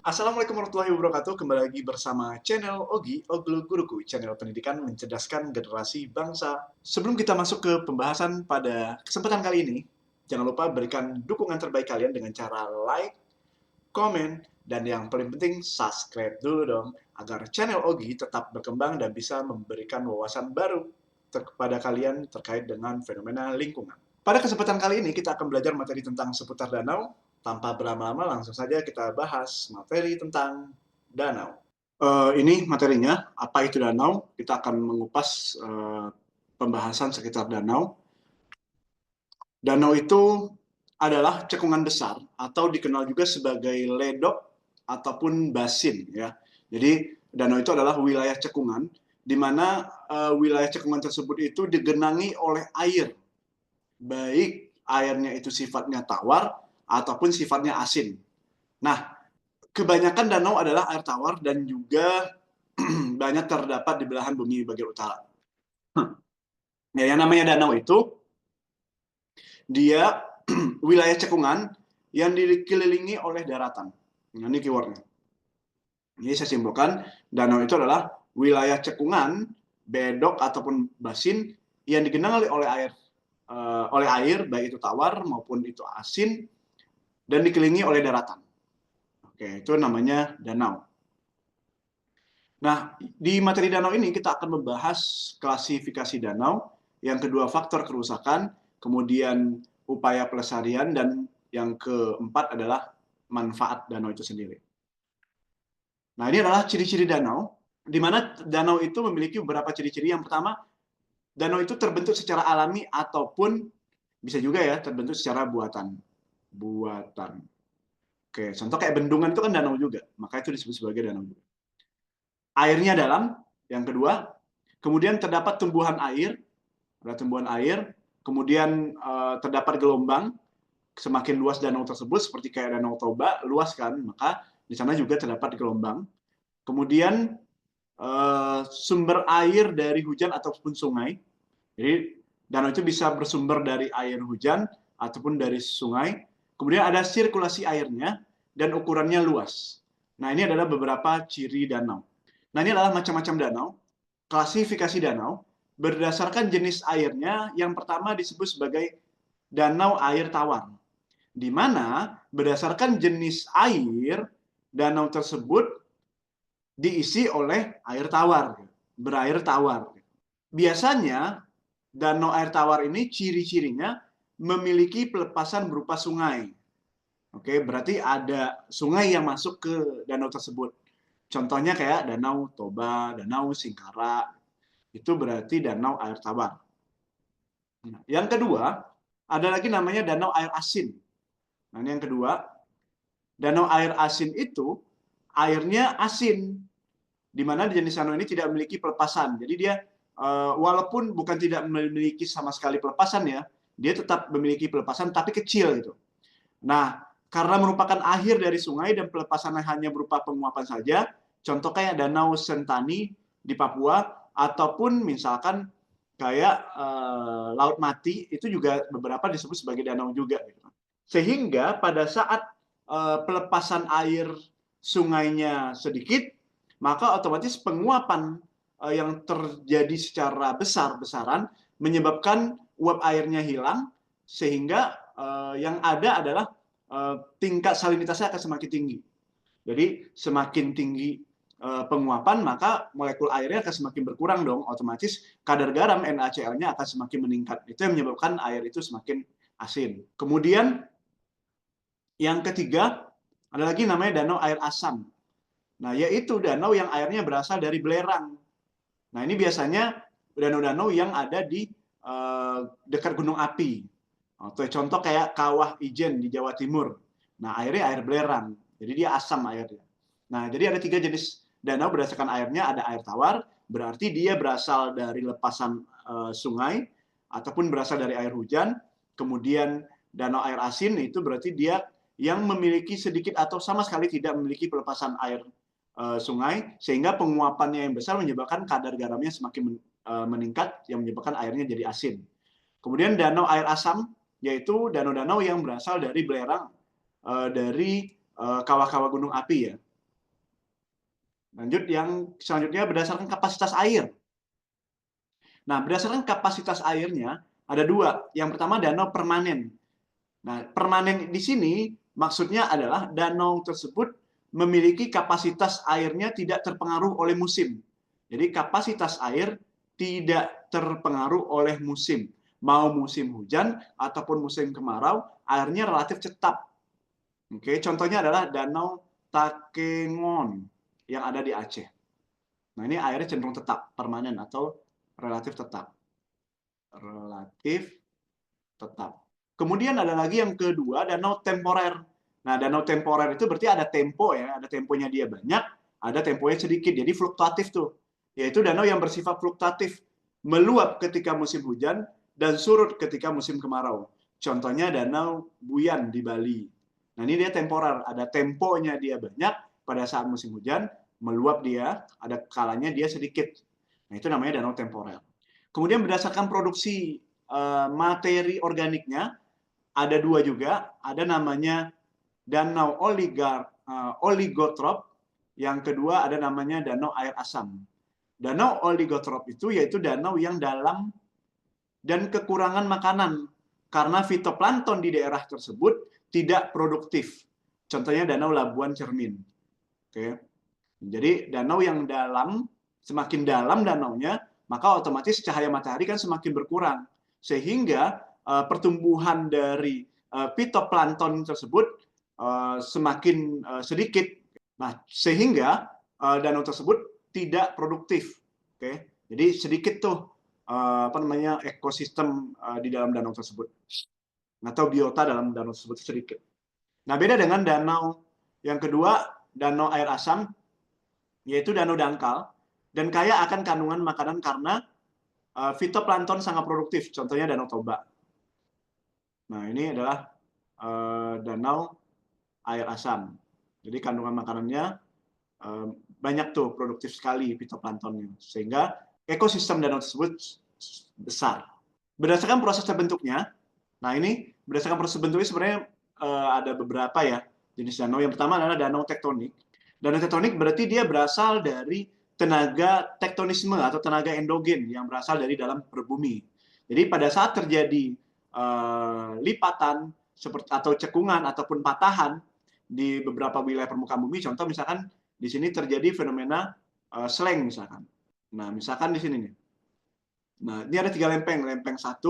Assalamualaikum warahmatullahi wabarakatuh. Kembali lagi bersama channel Ogi, Oglu Guruku, channel pendidikan mencerdaskan generasi bangsa. Sebelum kita masuk ke pembahasan pada kesempatan kali ini, jangan lupa berikan dukungan terbaik kalian dengan cara like, komen, dan yang paling penting subscribe dulu dong, agar channel Ogi tetap berkembang dan bisa memberikan wawasan baru kepada kalian terkait dengan fenomena lingkungan. Pada kesempatan kali ini kita akan belajar materi tentang seputar danau. Tanpa berlama-lama langsung saja kita bahas materi tentang danau. Ini materinya, apa itu danau? Kita akan mengupas pembahasan sekitar danau. Danau itu adalah cekungan besar atau dikenal juga sebagai ledok ataupun basin ya. Jadi danau itu adalah wilayah cekungan di mana wilayah cekungan tersebut itu digenangi oleh air. Baik airnya itu sifatnya tawar ataupun sifatnya asin. Nah, kebanyakan danau adalah air tawar dan juga banyak terdapat di belahan bumi bagian utara. Ya, yang namanya danau itu dia wilayah cekungan yang dikelilingi oleh daratan. Nah, ini keywordnya. Jadi saya simpulkan, danau itu adalah wilayah cekungan, bedok ataupun basin yang digenangi oleh air, baik itu tawar maupun itu asin, dan dikelilingi oleh daratan. Oke, itu namanya danau. Nah, di materi danau ini kita akan membahas klasifikasi danau, yang kedua faktor kerusakan, kemudian upaya pelestarian, dan yang keempat adalah manfaat danau itu sendiri. Nah, ini adalah ciri-ciri danau, di mana danau itu memiliki beberapa ciri-ciri. Yang pertama, danau itu terbentuk secara alami ataupun bisa juga ya terbentuk secara buatan. Oke, contoh kayak bendungan itu kan danau juga, maka itu disebut sebagai danau juga. Airnya dalam, yang kedua. Kemudian terdapat tumbuhan air, ada tumbuhan air. Kemudian terdapat gelombang. Semakin luas danau tersebut, seperti kayak Danau Toba, luas kan, maka di sana juga terdapat gelombang. Kemudian sumber air dari hujan ataupun sungai. Jadi danau itu bisa bersumber dari air hujan ataupun dari sungai. Kemudian ada sirkulasi airnya dan ukurannya luas. Nah, ini adalah beberapa ciri danau. Nah, ini adalah macam-macam danau. Klasifikasi danau berdasarkan jenis airnya. Yang pertama disebut sebagai danau air tawar, di mana berdasarkan jenis air, danau tersebut diisi oleh air tawar, berair tawar. Biasanya danau air tawar ini ciri-cirinya memiliki pelepasan berupa sungai. Oke, berarti ada sungai yang masuk ke danau tersebut. Contohnya kayak Danau Toba, Danau Singkara, itu berarti danau air tawar. Nah, yang kedua, ada lagi namanya danau air asin. Nah, ini yang kedua. Danau air asin itu airnya asin, di mana jenis danau ini tidak memiliki pelepasan. Jadi dia walaupun bukan tidak memiliki sama sekali pelepasan ya, dia tetap memiliki pelepasan tapi kecil gitu. Nah, karena merupakan akhir dari sungai dan pelepasannya hanya berupa penguapan saja, contoh kayak Danau Sentani di Papua, ataupun misalkan kayak Laut Mati, itu juga beberapa disebut sebagai danau juga. Gitu. Sehingga pada saat pelepasan air sungainya sedikit, maka otomatis penguapan yang terjadi secara besar-besaran menyebabkan uap airnya hilang, sehingga yang ada adalah tingkat salinitasnya akan semakin tinggi. Jadi semakin tinggi penguapan, maka molekul airnya akan semakin berkurang dong, otomatis kadar garam NaCl-nya akan semakin meningkat. Itu yang menyebabkan air itu semakin asin. Kemudian yang ketiga, ada lagi namanya danau air asam. Nah, yaitu danau yang airnya berasal dari belerang. Nah, ini biasanya danau-danau yang ada di dekat gunung api. Contoh kayak Kawah Ijen di Jawa Timur. Nah, airnya air belerang. Jadi dia asam airnya. Nah, jadi ada 3 jenis danau berdasarkan airnya. Ada air tawar, berarti dia berasal dari lepasan sungai, ataupun berasal dari air hujan. Kemudian danau air asin, itu berarti dia yang memiliki sedikit atau sama sekali tidak memiliki pelepasan air sungai, sehingga penguapannya yang besar menyebabkan kadar garamnya semakin meningkat, yang menyebabkan airnya jadi asin. Kemudian danau air asam, yaitu danau-danau yang berasal dari belerang dari kawah-kawah gunung api ya. Lanjut yang selanjutnya berdasarkan kapasitas air. Nah, berdasarkan kapasitas airnya ada dua. Yang pertama danau permanen. Nah, permanen di sini maksudnya adalah danau tersebut memiliki kapasitas airnya tidak terpengaruh oleh musim. Jadi kapasitas air tidak terpengaruh oleh musim. Mau musim hujan ataupun musim kemarau, airnya relatif tetap. Oke, contohnya adalah Danau Takengon yang ada di Aceh. Nah, ini airnya cenderung tetap, permanen atau relatif tetap. Relatif tetap. Kemudian ada lagi yang kedua, danau temporer. Nah, danau temporer itu berarti ada tempo ya, ada temponya dia banyak, ada temponya sedikit, jadi fluktuatif tuh. Yaitu danau yang bersifat fluktuatif, meluap ketika musim hujan dan surut ketika musim kemarau. Contohnya danau Buyan di Bali. Nah, ini dia temporer, ada temponya dia banyak pada saat musim hujan, meluap dia, ada kalanya dia sedikit. Nah, itu namanya danau temporer. Kemudian berdasarkan produksi materi organiknya, ada dua juga, ada namanya danau oligotrop, yang kedua ada namanya danau air asam. Danau oligotrop itu yaitu danau yang dalam dan kekurangan makanan karena fitoplankton di daerah tersebut tidak produktif. Contohnya danau Labuan Cermin. Oke. Jadi danau yang dalam, semakin dalam danaunya, maka otomatis cahaya matahari kan semakin berkurang. Sehingga pertumbuhan dari fitoplankton tersebut semakin sedikit. Nah, sehingga danau tersebut tidak produktif. Oke. Jadi sedikit tuh ekosistem di dalam danau tersebut. Atau biota dalam danau tersebut sedikit. Nah, beda dengan danau yang kedua, danau air asam, yaitu danau dangkal, dan kaya akan kandungan makanan karena fitoplankton sangat produktif, contohnya Danau Toba. Nah, ini adalah danau air asam. Jadi kandungan makanannya banyak tuh, produktif sekali fitoplanktonnya, sehingga ekosistem danau tersebut besar. Berdasarkan proses terbentuknya, nah ini berdasarkan proses terbentuknya sebenarnya ada beberapa ya jenis danau. Yang pertama adalah danau tektonik. Danau tektonik berarti dia berasal dari tenaga tektonisme atau tenaga endogen yang berasal dari dalam perbumi. Jadi pada saat terjadi lipatan seperti atau cekungan ataupun patahan di beberapa wilayah permukaan bumi, contoh misalkan di sini terjadi fenomena sleng misalkan. Nah, misalkan di sini nih. Nah, ini ada 3 lempeng, lempeng 1,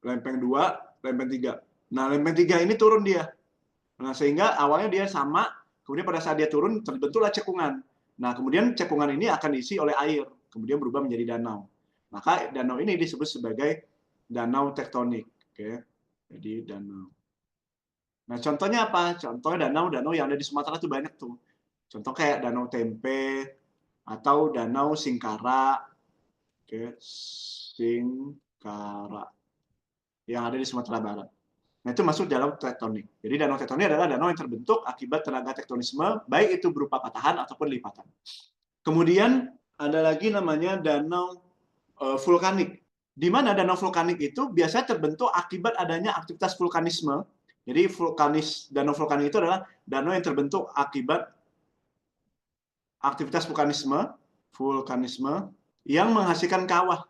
lempeng 2, lempeng 3. Nah, lempeng 3 ini turun dia. Nah, sehingga awalnya dia sama, kemudian pada saat dia turun terbentuklah cekungan. Nah, kemudian cekungan ini akan diisi oleh air, kemudian berubah menjadi danau. Maka danau ini disebut sebagai danau tektonik. Oke. Jadi danau. Nah, contohnya apa? Contohnya danau-danau yang ada di Sumatera itu banyak tuh. Contoh kayak Danau Tempe atau Danau Singkara. Oke, Singkara yang ada di Sumatera Barat. Nah, itu masuk dalam tektonik. Jadi danau tektonik adalah danau yang terbentuk akibat tenaga tektonisme, baik itu berupa patahan ataupun lipatan. Kemudian ada lagi namanya danau vulkanik. Di mana danau vulkanik itu biasanya terbentuk akibat adanya aktivitas vulkanisme. Jadi danau vulkanik itu adalah danau yang terbentuk akibat aktivitas vulkanisme yang menghasilkan kawah.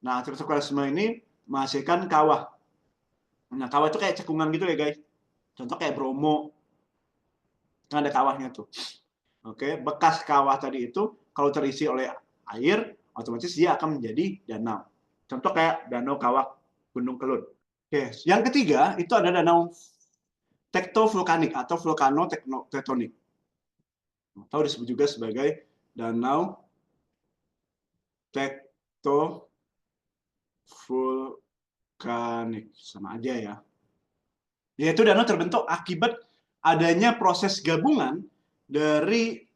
Nah, aktivitas vulkanisme ini menghasilkan kawah. Nah, kawah itu kayak cekungan gitu ya, guys. Contoh kayak Bromo. Kan ada kawahnya tuh. Oke, bekas kawah tadi itu kalau terisi oleh air, otomatis dia akan menjadi danau. Contoh kayak Danau Kawah Gunung Kelut. Oke, yang ketiga itu ada danau tektovulkanik atau vulkanotektonik. Atau disebut juga sebagai danau tektovulkanik. Sama aja ya. Yaitu danau terbentuk akibat adanya proses gabungan dari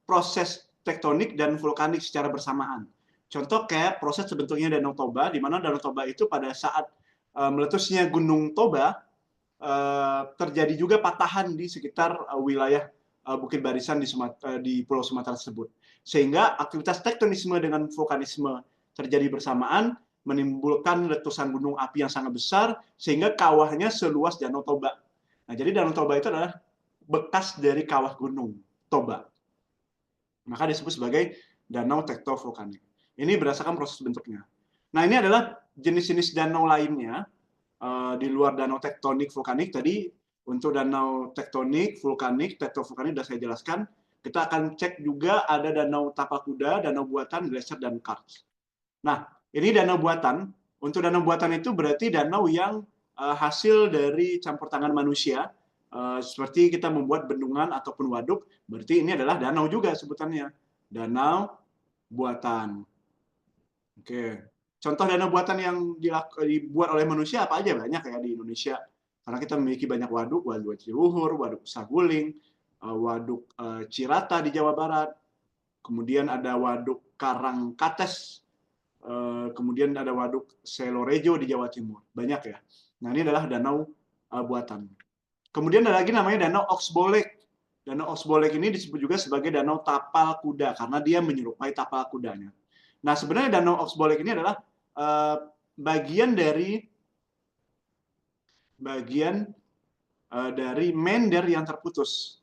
proses tektonik dan vulkanik secara bersamaan. Contoh kayak proses terbentuknya Danau Toba, di mana Danau Toba itu pada saat meletusnya Gunung Toba terjadi juga patahan di sekitar wilayah Bukit Barisan di Pulau Sumatera tersebut. Sehingga aktivitas tektonisme dengan vulkanisme terjadi bersamaan, menimbulkan letusan gunung api yang sangat besar, sehingga kawahnya seluas Danau Toba. Nah, jadi Danau Toba itu adalah bekas dari kawah gunung Toba. Maka disebut sebagai danau tektovulkanik. Ini berdasarkan proses bentuknya. Nah, ini adalah jenis-jenis danau lainnya di luar danau tektonik vulkanik tadi. Untuk danau tektonik, vulkanik, tektovulkanik sudah saya jelaskan. Kita akan cek juga ada danau Tapakuda, danau buatan, glacier, dan karst. Nah, ini danau buatan. Untuk danau buatan itu berarti danau yang hasil dari campur tangan manusia. Seperti kita membuat bendungan ataupun waduk, berarti ini adalah danau juga sebutannya. Danau buatan. Oke. Contoh danau buatan yang dibuat oleh manusia apa aja? Banyak ya di Indonesia. Karena kita memiliki banyak waduk, waduk Ciluhur, waduk Saguling, waduk Cirata di Jawa Barat, kemudian ada waduk Karangkates, kemudian ada waduk Selorejo di Jawa Timur. Banyak ya. Nah, ini adalah danau buatan. Kemudian ada lagi namanya Danau Oxbolek. Danau Oxbolek ini disebut juga sebagai danau tapal kuda karena dia menyerupai tapal kudanya. Nah, sebenarnya Danau Oxbolek ini adalah bagian dari mender yang terputus.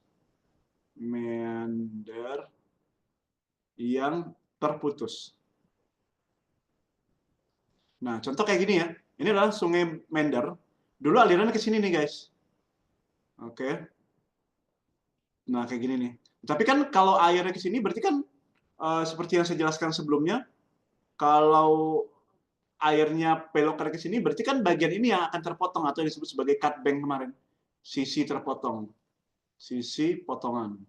Mender yang terputus. Nah, contoh kayak gini ya. Ini adalah Sungai Mender. Dulu alirannya ke sini nih, guys. Oke. Nah, kayak gini nih. Tapi kan kalau airnya ke sini berarti kan seperti yang saya jelaskan sebelumnya, kalau airnya belok ke sini, berarti kan bagian ini yang akan terpotong atau disebut sebagai cut bank kemarin. Sisi terpotong. Sisi potongan.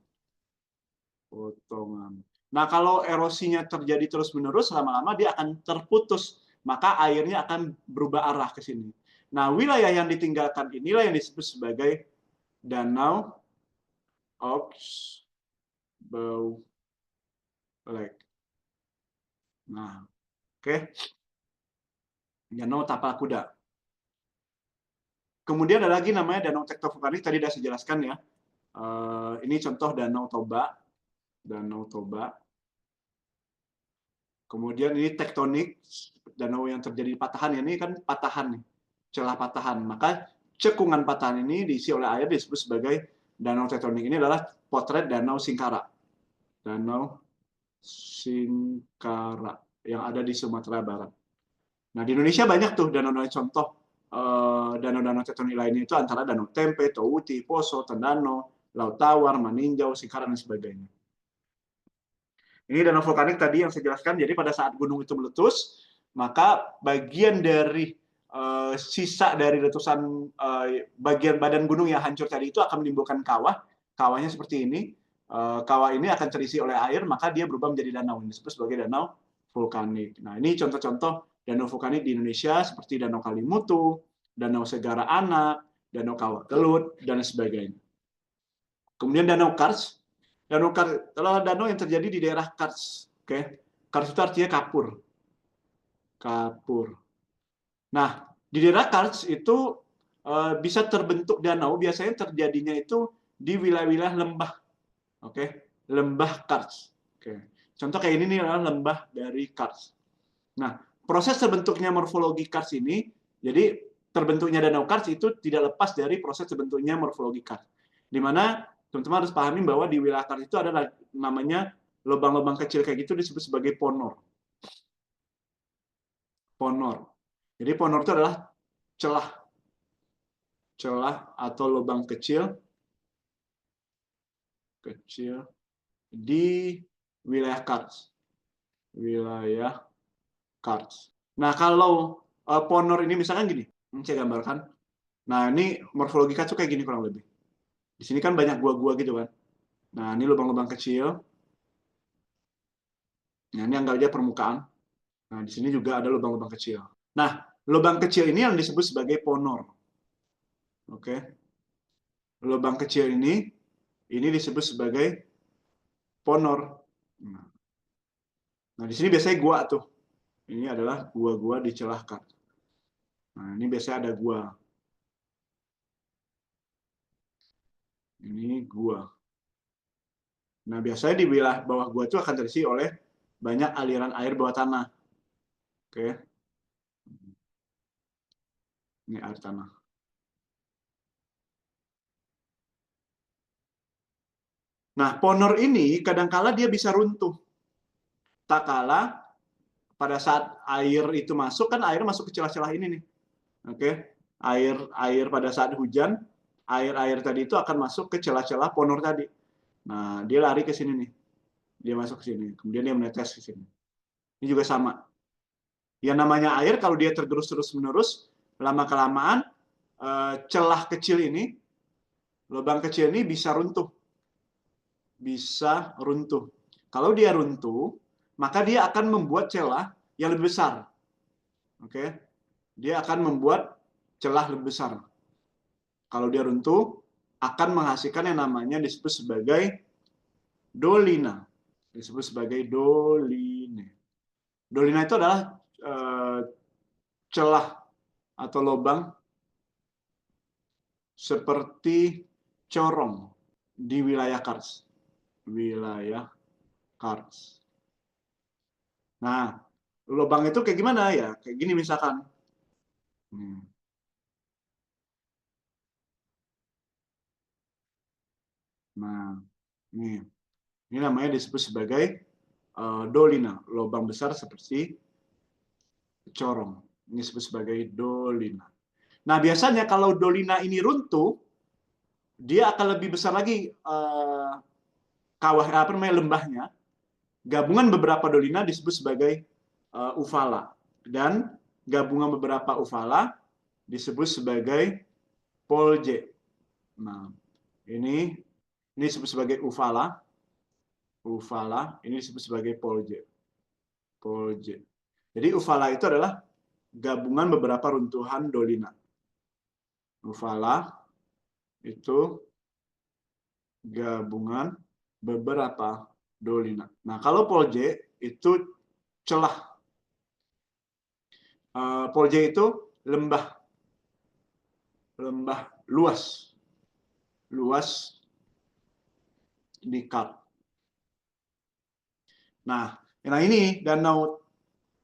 Potongan. Nah, kalau erosinya terjadi terus-menerus, lama-lama dia akan terputus. Maka airnya akan berubah arah ke sini. Nah, wilayah yang ditinggalkan inilah yang disebut sebagai Danau Oxbow-Lake. Nah, oke. Danau Tapal Kuda. Kemudian ada lagi namanya Danau Tektovulkanik, tadi sudah saya jelaskan ya. Ini contoh Danau Toba. Danau Toba. Kemudian ini tektonik, danau yang terjadi patahan. Ini kan patahan nih, celah patahan. Maka cekungan patahan ini diisi oleh air disebut sebagai danau tektonik. Ini adalah potret Danau Singkara. Danau Singkara yang ada di Sumatera Barat. Nah, di Indonesia banyak tuh danau-danau contoh. Danau-danau tektonik lainnya itu antara Danau Tempe, Towuti, Poso, Tondano, Laut Tawar, Maninjau, Singkara, dan sebagainya. Ini danau vulkanik tadi yang saya jelaskan. Jadi pada saat gunung itu meletus, maka bagian dari sisa dari letusan bagian badan gunung yang hancur tadi itu akan menimbulkan kawah. Kawahnya seperti ini. Kawah ini akan terisi oleh air, maka dia berubah menjadi danau. Ini disebut sebagai danau vulkanik. Nah, ini contoh-contoh danau vulkanik di Indonesia seperti Danau Kalimutu, Danau Segara Anak, Danau Kawah Kelut, dan sebagainya. Kemudian Danau Kars. Danau Kars adalah danau yang terjadi di daerah Kars. Oke. Kars itu artinya kapur. Kapur. Nah, di daerah Kars itu bisa terbentuk danau, biasanya terjadinya itu di wilayah-wilayah lembah. Oke. Lembah Kars. Oke. Contoh kayak ini nih adalah lembah dari Kars. Nah, proses terbentuknya morfologi Kars ini, jadi terbentuknya danau Kars itu tidak lepas dari proses terbentuknya morfologi Kars. Di mana teman-teman harus pahami bahwa di wilayah Kars itu ada namanya lubang-lubang kecil kayak gitu disebut sebagai ponor. Ponor. Jadi ponor itu adalah celah. Celah atau lubang kecil di wilayah Kars. Wilayah Kars. Nah, kalau ponor ini misalkan gini, ini saya gambarkan. Nah, ini morfologi Kars itu kayak gini kurang lebih. Di sini kan banyak gua-gua gitu kan. Nah, ini lubang-lubang kecil. Nah, ini anggap aja permukaan. Nah, di sini juga ada lubang-lubang kecil. Nah, lubang kecil ini yang disebut sebagai ponor. Oke. Lubang kecil ini disebut sebagai ponor. Nah, di sini biasanya gua tuh. Ini adalah gua-gua di celah Kars. Nah, ini biasanya ada gua. Ini gua. Nah, biasanya di wilayah bawah gua itu akan terisi oleh banyak aliran air bawah tanah. Oke. Ini air tanah. Nah, ponor ini kadangkala dia bisa runtuh. Tak kala pada saat air itu masuk, kan air masuk ke celah-celah ini nih. Oke. Air pada saat hujan, air-air tadi itu akan masuk ke celah-celah ponor tadi. Nah, dia lari ke sini nih. Dia masuk ke sini. Kemudian dia menetes ke sini. Ini juga sama. Yang namanya air kalau dia tergerus terus-menerus, lama-kelamaan celah kecil ini, lubang kecil ini bisa runtuh. Bisa runtuh. Kalau dia runtuh, maka dia akan membuat celah yang lebih besar. Oke. Dia akan membuat celah lebih besar. Kalau dia runtuh, akan menghasilkan yang namanya disebut sebagai dolina. Disebut sebagai doline. Dolina itu adalah celah atau lubang seperti corong di wilayah kars. Wilayah kars. Nah, lubang itu kayak gimana ya? Kayak gini misalkan. Nah, ini namanya disebut sebagai dolina, lubang besar seperti corong. Ini disebut sebagai dolina. Nah, biasanya kalau dolina ini runtuh, dia akan lebih besar lagi kawah apa namanya lembahnya. Gabungan beberapa dolina disebut sebagai uvala, dan gabungan beberapa uvala disebut sebagai polje. Nah, ini disebut sebagai uvala, ini disebut sebagai polje. Polje. Jadi uvala itu adalah gabungan beberapa runtuhan dolina. Uvala itu gabungan beberapa dolina. Nah, kalau polje itu celah. Polje itu lembah luas di kars. Nah, ini danau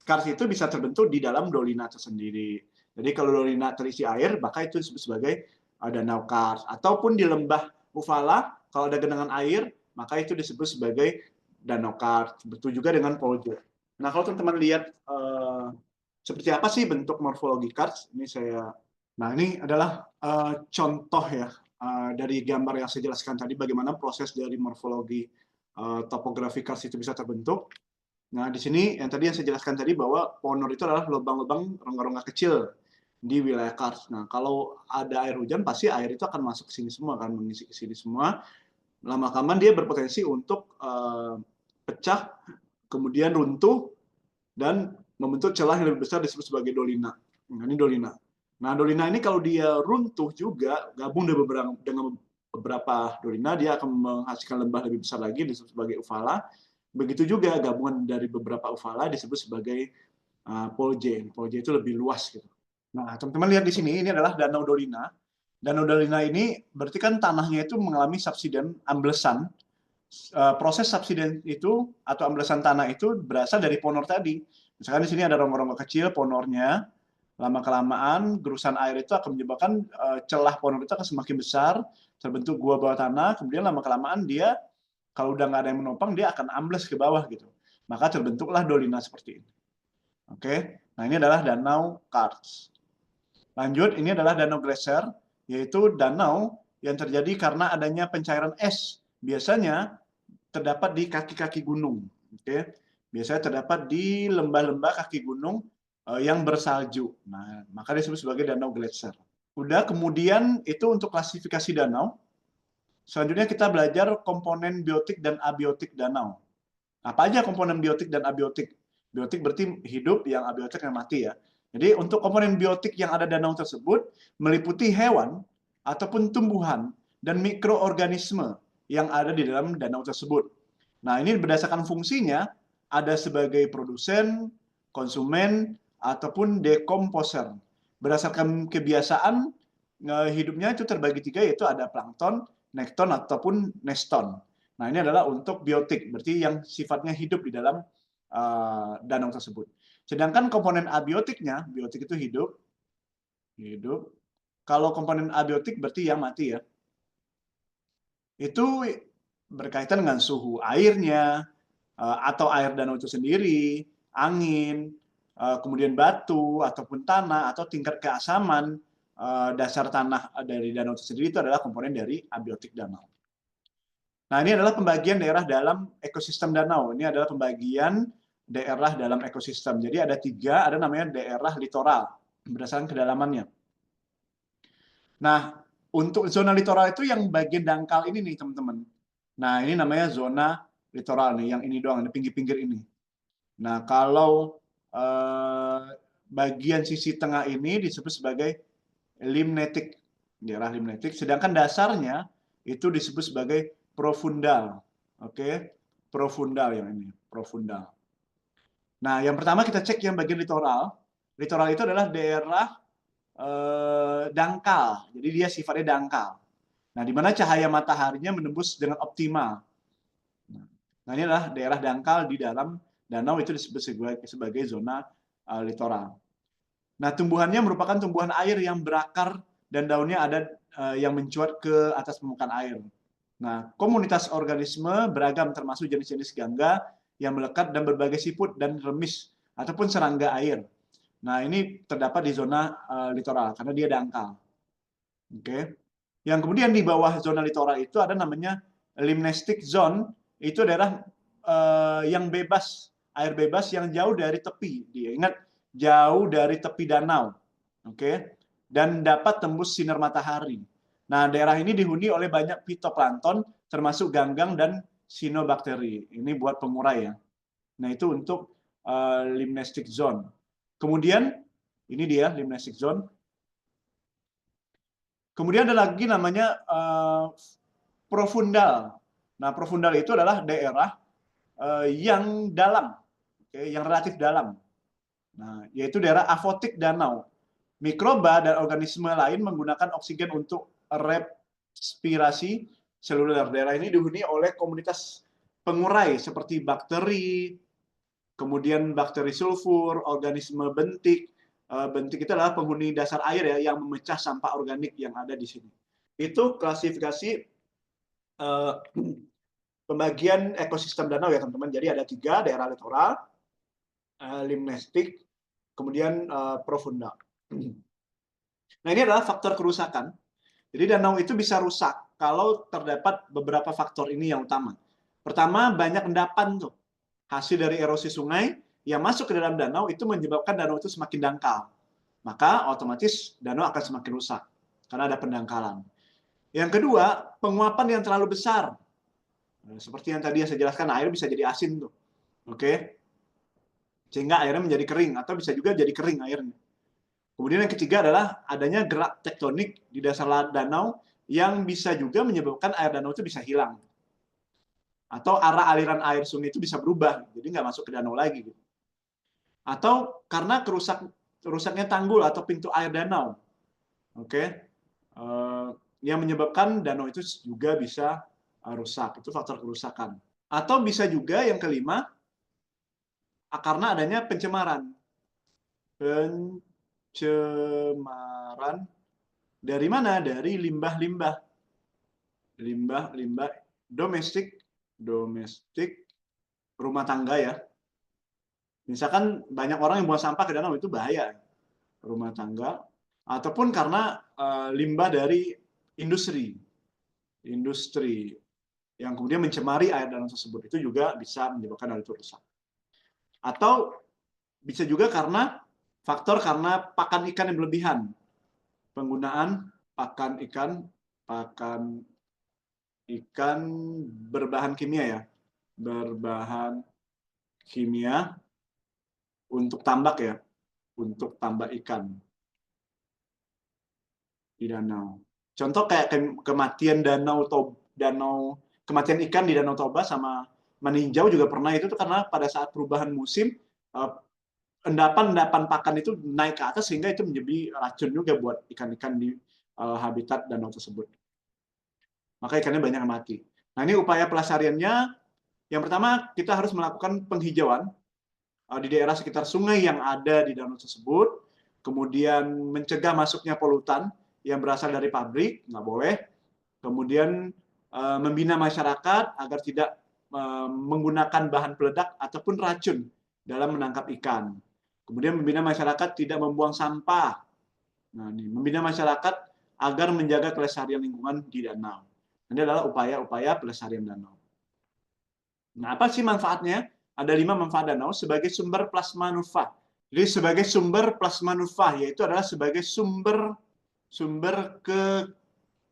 kars itu bisa terbentuk di dalam dolina tersendiri. Jadi kalau dolina terisi air, maka itu disebut sebagai danau kars. Ataupun di lembah uvala, kalau ada genangan air, maka itu disebut sebagai danau kars. Betul juga dengan polje. Nah, kalau teman-teman lihat seperti apa sih bentuk morfologi kars, ini saya. Nah, ini adalah contoh ya dari gambar yang saya jelaskan tadi, bagaimana proses dari morfologi topografi kars itu bisa terbentuk. Nah, di sini yang tadi yang saya jelaskan tadi bahwa ponor itu adalah lubang-lubang rongga-rongga kecil di wilayah kars. Nah, kalau ada air hujan, pasti air itu akan masuk ke sini semua, kan mengisi ke sini semua. Lama-kelamaan dia berpotensi untuk pecah, kemudian runtuh, dan membentuk celah yang lebih besar disebut sebagai dolina. Nah, ini dolina. Nah, dolina ini kalau dia runtuh juga, gabung dengan beberapa dolina, dia akan menghasilkan lembah lebih besar lagi disebut sebagai uvala. Begitu juga gabungan dari beberapa uvala disebut sebagai polje. Polje itu lebih luas gitu. Nah, teman-teman lihat di sini, ini adalah Danau Dolina. Danau Dolina ini berarti kan tanahnya itu mengalami subsiden amblesan. Proses subsiden itu atau amblesan tanah itu berasal dari ponor tadi. Misalkan di sini ada rongga-rongga kecil ponornya, lama-kelamaan gerusan air itu akan menyebabkan celah ponor itu akan semakin besar, terbentuk gua bawah tanah, kemudian lama-kelamaan dia kalau udah nggak ada yang menopang, dia akan ambles ke bawah gitu. Maka terbentuklah dolina seperti ini. Oke, nah ini adalah danau kars. Lanjut, ini adalah danau glaser, yaitu danau yang terjadi karena adanya pencairan es. Biasanya terdapat di kaki-kaki gunung. Oke, biasanya terdapat di lembah-lembah kaki gunung yang bersalju. Nah, maka disebut sebagai danau glaser. Udah, kemudian itu untuk klasifikasi danau. Selanjutnya kita belajar komponen biotik dan abiotik danau. Apa aja komponen biotik dan abiotik? Biotik berarti hidup, yang abiotik yang mati ya. Jadi untuk komponen biotik yang ada danau tersebut meliputi hewan ataupun tumbuhan dan mikroorganisme yang ada di dalam danau tersebut. Nah, ini berdasarkan fungsinya, ada sebagai produsen, konsumen, ataupun dekomposer. Berdasarkan kebiasaan hidupnya itu terbagi tiga, yaitu ada plankton, nekton, ataupun neston. Nah, ini adalah untuk biotik, berarti yang sifatnya hidup di dalam danau tersebut. Sedangkan komponen abiotiknya, biotik itu hidup. Kalau komponen abiotik berarti yang mati ya. Itu berkaitan dengan suhu airnya, atau air danau itu sendiri, angin, kemudian batu ataupun tanah atau tingkat keasaman dasar tanah dari danau itu sendiri itu adalah komponen dari abiotik danau. Nah, ini adalah pembagian daerah dalam ekosistem danau. Ini adalah pembagian daerah dalam ekosistem. Jadi ada 3, ada namanya daerah litoral berdasarkan kedalamannya. Nah, untuk zona litoral itu yang bagian dangkal ini nih, teman-teman. Nah, ini namanya zona litoral nih, yang ini doang, di pinggir-pinggir ini. Nah, kalau bagian sisi tengah ini disebut sebagai limnetik, daerah limnetik, sedangkan dasarnya itu disebut sebagai profundal. Oke, profundal yang ini, profundal. Nah, yang pertama kita cek yang bagian litoral. Litoral itu adalah daerah dangkal, jadi dia sifatnya dangkal. Nah, di mana cahaya mataharinya menembus dengan optimal. Nah, ini adalah daerah dangkal di dalam danau, itu disebut sebagai zona litoral. Nah, tumbuhannya merupakan tumbuhan air yang berakar dan daunnya ada yang mencuat ke atas permukaan air. Nah, komunitas organisme beragam termasuk jenis-jenis gangga yang melekat dan berbagai siput dan remis ataupun serangga air. Nah, ini terdapat di zona litoral karena dia dangkal. Oke. Yang kemudian di bawah zona litoral itu ada namanya limnestic zone, itu daerah yang bebas, air bebas yang jauh dari tepi. Dia ingat, jauh dari tepi danau. Oke. Dan dapat tembus sinar matahari. Nah, daerah ini dihuni oleh banyak fitoplankton termasuk ganggang dan cyanobacteria. Ini buat pengurai ya. Nah, itu untuk limnestic zone. Kemudian ini dia limnestic zone. Kemudian ada lagi namanya profundal. Nah, profundal itu adalah daerah yang dalam, yang relatif dalam. Nah, yaitu daerah afotik danau. Mikroba dan organisme lain menggunakan oksigen untuk respirasi seluler. Daerah ini dihuni oleh komunitas pengurai seperti bakteri, kemudian bakteri sulfur, organisme bentik. Bentik itu adalah penghuni dasar air ya, yang memecah sampah organik yang ada di sini. Itu klasifikasi pembagian ekosistem danau ya teman-teman. Jadi ada 3, daerah litoral, limnestik, kemudian profundal. Nah, ini adalah faktor kerusakan. Jadi danau itu bisa rusak kalau terdapat beberapa faktor ini yang utama. Pertama, banyak endapan tuh. Hasil dari erosi sungai yang masuk ke dalam danau itu menyebabkan danau itu semakin dangkal. Maka otomatis danau akan semakin rusak karena ada pendangkalan. Yang kedua, penguapan yang terlalu besar. Seperti yang tadi saya jelaskan, air bisa jadi asin tuh. Oke. Sehingga airnya menjadi kering atau bisa juga jadi kering airnya. Kemudian yang ketiga adalah adanya gerak tektonik di dasar danau yang bisa juga menyebabkan air danau itu bisa hilang. Atau arah aliran air sungai itu bisa berubah, jadi nggak masuk ke danau lagi. Gitu. Atau karena rusaknya tanggul atau pintu air danau. Oke. Yang menyebabkan danau itu juga bisa rusak. Itu faktor kerusakan. Atau bisa juga yang kelima, karena adanya pencemaran. Pencemaran dari mana? Dari limbah-limbah. Limbah-limbah domestik rumah tangga ya. Misalkan banyak orang yang buang sampah ke danau, itu bahaya. Rumah tangga. Ataupun karena limbah dari industri yang kemudian mencemari air danau tersebut, itu juga bisa menyebabkan hal itu rusak. Atau bisa juga karena faktor karena pakan ikan yang berlebihan, penggunaan pakan ikan berbahan kimia ya, berbahan kimia untuk tambak ya, untuk tambak ikan di danau. Contoh kayak kematian kematian ikan di Danau Toba sama meninjau juga pernah, itu tuh karena pada saat perubahan musim endapan pakan itu naik ke atas sehingga itu menjadi racun juga buat ikan-ikan di habitat danau tersebut. Maka ikannya banyak yang mati. Nah, ini upaya pelestariannya. Yang pertama, kita harus melakukan penghijauan di daerah sekitar sungai yang ada di danau tersebut. Kemudian mencegah masuknya polutan yang berasal dari pabrik, nggak boleh. Kemudian membina masyarakat agar tidak menggunakan bahan peledak ataupun racun dalam menangkap ikan. Kemudian membina masyarakat tidak membuang sampah. Nah, ini membina masyarakat agar menjaga kelestarian lingkungan di danau. Ini adalah upaya-upaya pelestarian danau. Nah, apa sih manfaatnya? Ada 5 manfaat danau sebagai sumber plasma nutfah. Jadi sebagai sumber plasma nutfah, yaitu adalah sebagai sumber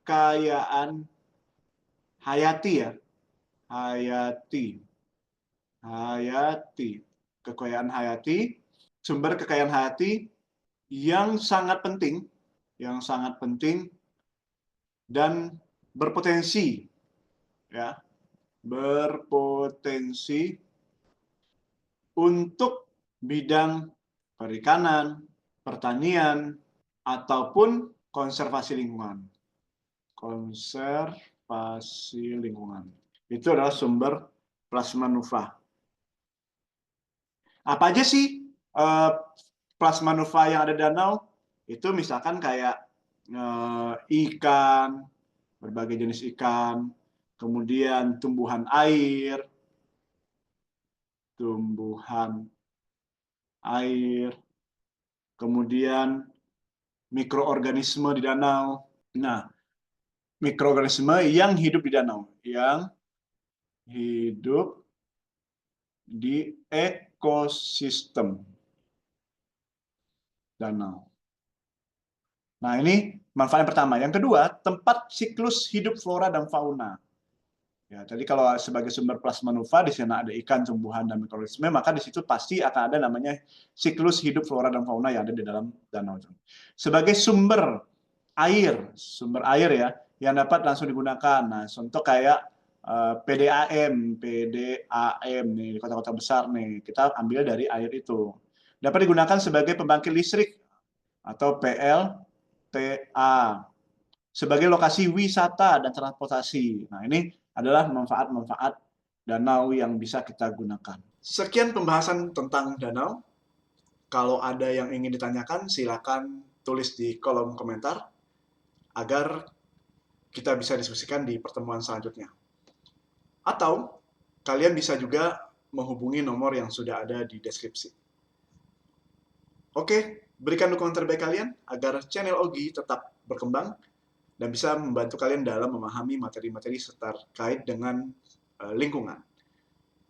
kekayaan hayati ya. Hayati. Kekayaan hayati, sumber kekayaan hayati yang sangat penting dan berpotensi ya, berpotensi untuk bidang perikanan, pertanian, ataupun konservasi lingkungan. Konservasi lingkungan. Itu adalah sumber plasma nutfah. Apa aja sih plasma nutfah yang ada di danau? Itu misalkan kayak ikan, berbagai jenis ikan, kemudian tumbuhan air, kemudian mikroorganisme di danau. Nah, mikroorganisme yang hidup di danau, yang hidup di ekosistem danau. Nah, ini manfaat yang pertama. Yang kedua, tempat siklus hidup flora dan fauna. Ya, jadi kalau sebagai sumber plasma nutfah di sana ada ikan, tumbuhan, dan mikroorganisme, maka di situ pasti akan ada namanya siklus hidup flora dan fauna yang ada di dalam danau. Sebagai sumber air ya, yang dapat langsung digunakan. Nah, contoh kayak PDAM nih di kota-kota besar nih, kita ambil dari air itu. Dapat digunakan sebagai pembangkit listrik atau PLTA, sebagai lokasi wisata dan transportasi. Nah, ini adalah manfaat-manfaat danau yang bisa kita gunakan. Sekian pembahasan tentang danau. Kalau ada yang ingin ditanyakan, silakan tulis di kolom komentar agar kita bisa diskusikan di pertemuan selanjutnya. Atau kalian bisa juga menghubungi nomor yang sudah ada di deskripsi. Oke, berikan dukungan terbaik kalian agar channel Ogi tetap berkembang dan bisa membantu kalian dalam memahami materi-materi terkait dengan lingkungan.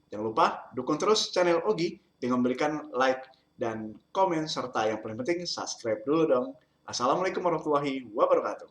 Jangan lupa dukung terus channel Ogi dengan memberikan like dan komen, serta yang paling penting subscribe dulu dong. Assalamualaikum warahmatullahi wabarakatuh.